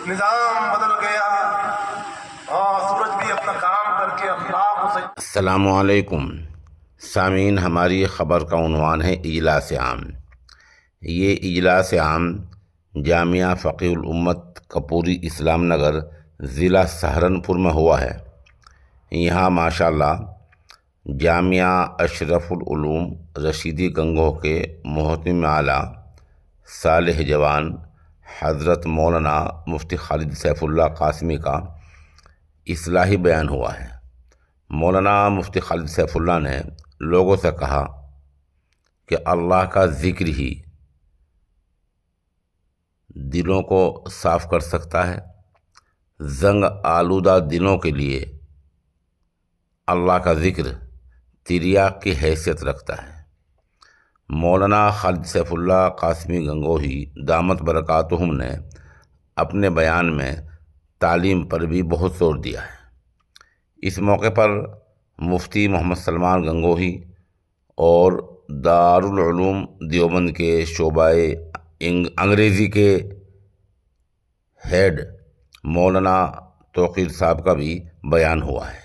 نظام بدل گیا اور سورج بھی اپنا کام کر کے اللہ کو السلام علیکم سامعین، ہماری خبر کا عنوان ہے اجلاس عام۔ یہ اجلاس عام جامعہ فقیہ الامت کپوری اسلام نگر ضلع سہارنپور میں ہوا ہے۔ یہاں ماشاءاللہ جامعہ اشرف العلوم رشیدی گنگوہ کے محتم اعلیٰ صالح جوان حضرت مولانا مفتی خالد سیف اللہ قاسمی کا اصلاحی بیان ہوا ہے۔ مولانا مفتی خالد سیف اللہ نے لوگوں سے کہا کہ اللہ کا ذکر ہی دلوں کو صاف کر سکتا ہے۔ زنگ آلودہ دلوں کے لیے اللہ کا ذکر تریاق کی حیثیت رکھتا ہے۔ مولانا خالد سیف اللہ قاسمی گنگوہی دامت برکاتہم نے اپنے بیان میں تعلیم پر بھی بہت زور دیا ہے۔ اس موقع پر مفتی محمد سلمان گنگوہی اور دارالعلوم دیوبند کے شعبہ انگریزی کے ہیڈ مولانا توقیر صاحب کا بھی بیان ہوا ہے۔